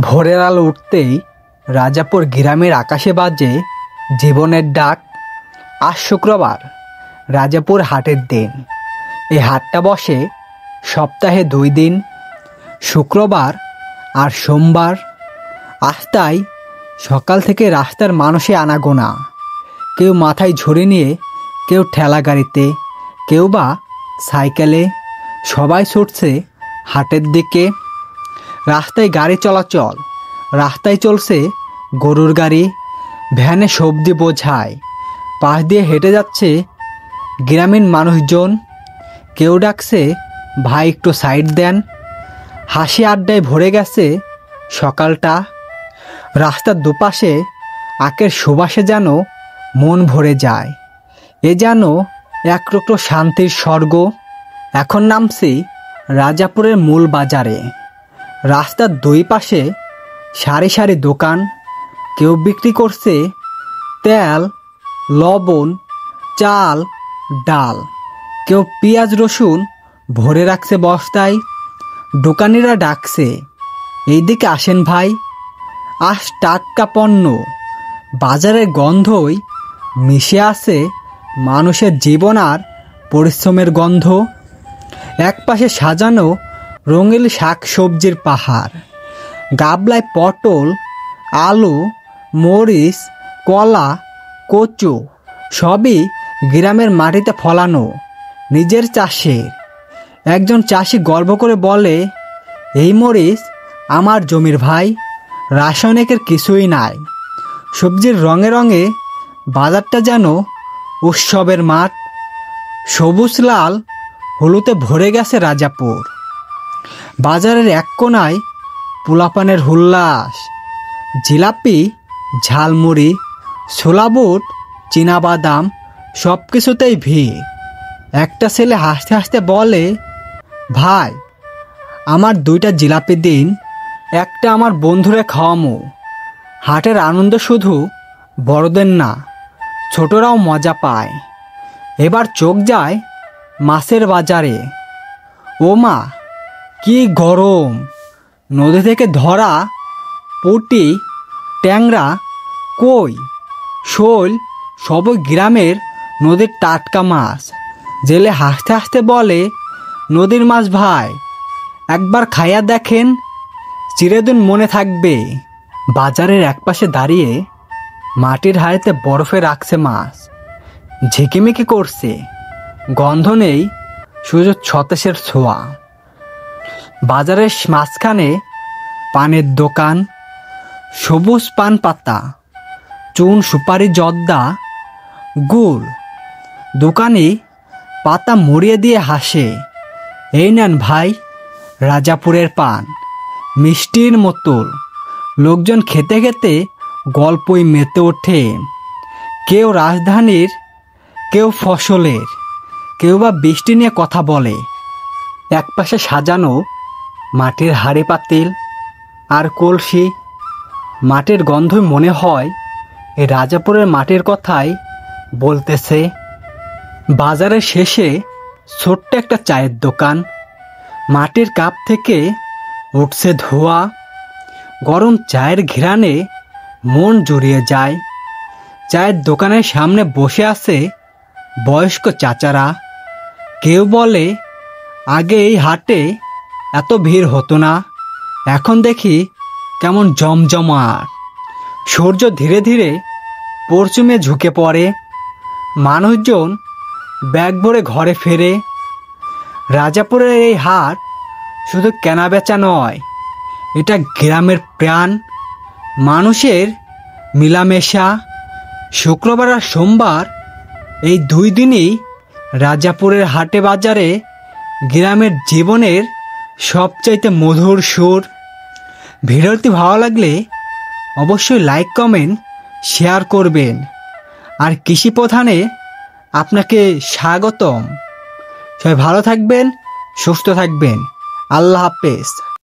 ভোরের আলো উঠতেই রাজাপুর গ্রামের আকাশে বাজে জীবনের ডাক। আজ শুক্রবার, রাজাপুর হাটের দিন। এই হাটটা বসে সপ্তাহে 2 দিন, শুক্রবার আর সোমবার। আজ তাই সকাল থেকে রাস্তার মানুষে আনাগোনা। কেউ মাথায় ঝুড়ি নিয়ে, কেউ ঠেলা গাড়িতে, কেউ বা সাইকেলে। সবাই ছুটছে হাটের দিকে। রাস্তায় গাড়ি চলাচল, রাস্তায় চলছে গরুর গাড়ি, ভ্যানে সবজি বোঝায়। পাশ দিয়ে হেঁটে যাচ্ছে গ্রামীণ মানুষজন। কেউ ডাকছে, ভাই একটু সাইড দেন। হাসি আড্ডায় ভরে গেছে সকালটা। রাস্তার দুপাশে আখের সুবাসে যেন মন ভরে যায়। এ যেন একরকম শান্তির স্বর্গ। এখন নামছি রাজাপুরের মূল বাজারে। রাস্তার 2 পাশে সারি সারি দোকান। কেউ বিক্রি করছে তেল, লবণ, চাল, ডাল। কেউ পেঁয়াজ রসুন ভরে রাখছে বস্তায়। দোকানিরা ডাকছে, এইদিকে আসেন ভাই, আজ টাটকা পণ্য। বাজারের গন্ধই মিশে আছে মানুষের জীবন আর পরিশ্রমের গন্ধ। একপাশে সাজানো রঙিন শাক সবজির পাহাড়, গাবলায় পটল, আলু, মরিচ, কলা, কচু, সবই গ্রামের মাটিতে ফলানো, নিজের চাষের। একজন চাষি গর্ব করে বলে, এই মরিচ আমার জমির ভাই, রাসায়নিকের কিছুই নাই। সবজির রঙে রঙে বাজারটা যেন উৎসবের মাঠ। সবুজ লাল হলুদে ভরে গেছে রাজাপুর। বাজারের এক কোনায় পোলাপানের হুল্লাস, জিলাপি, ঝালমুড়ি, ছোলা বুট, চীনাবাদাম, সব কিছুতেই ভিড়। একটা ছেলে হাসতে হাসতে বলে, ভাই আমার 2টা জিলাপি দিন, একটা আমার বন্ধুরে খাওয়ামো। হাটের আনন্দ শুধু বড়দের না, ছোটরাও মজা পায়। এবার চোখ যায় মাছের বাজারে। ও মা, কি গরম! নদী থেকে ধরা পুঁটি, ট্যাংরা, কই, শোল, সবই গ্রামের নদীর টাটকা মাছ। জেলে হাসতে হাসতে বলে, নদীর মাছ ভাই, একবার খাইয়া দেখেন, চিরদিন মনে থাকবে। বাজারের একপাশে দাঁড়িয়ে মাটির হাঁড়িতে বরফে রাখছে মাছ। ঝিকিমিকি করছে, গন্ধ নেই, শুধু ছতেশের ছোঁয়া। বাজারের মাঝখানে পানের দোকান, সবুজ পান পাতা, চুন, সুপারি, জর্দা, গুড়। দোকানি পাতা মুড়িয়ে দিয়ে হাসে, এই নেন ভাই, রাজাপুরের পান, মিষ্টির মতোল। লোকজন খেতে খেতে গল্পই মেতে ওঠে। কেউ রাজধানীর, কেউ ফসলের, কেউ বা বৃষ্টি নিয়ে কথা বলে। একপাশে সাজানো মাটির হাঁড়ি পাতিল আর কলসি। মাটির গন্ধই মনে হয় এই রাজাপুরের মাটির কথাই বলতেছে। বাজারের শেষে ছোট্ট একটা চায়ের দোকান। মাটির কাপ থেকে উঠছে ধোঁয়া। গরম চায়ের ঘ্রাণে মন জুড়িয়ে যায়। চায়ের দোকানের সামনে বসে আছে বয়স্ক চাচারা। কেউ বলে, আগে এই হাটে এত ভিড় হতো না, এখন দেখি কেমন জমজমাট। সূর্য ধীরে ধীরে পশ্চিমে ঝুঁকে পড়ে। মানুষজন ব্যাগ ভরে ঘরে ফেরে। রাজাপুরের এই হাট শুধু কেনাবেচা নয়, এটা গ্রামের প্রাণ, মানুষের মিলামেশা। শুক্রবার আর সোমবার, এই 2 দিনই রাজাপুরের হাটে বাজারে গ্রামের জীবনের সবচাইতে মধুর সুর। ভিডিওটি ভালো লাগলে অবশ্যই লাইক, কমেন্ট, শেয়ার করবেন। আর কৃষি প্রধানে আপনাকে স্বাগতম। সবাই ভালো থাকবেন, সুস্থ থাকবেন। আল্লাহ হাফেজ।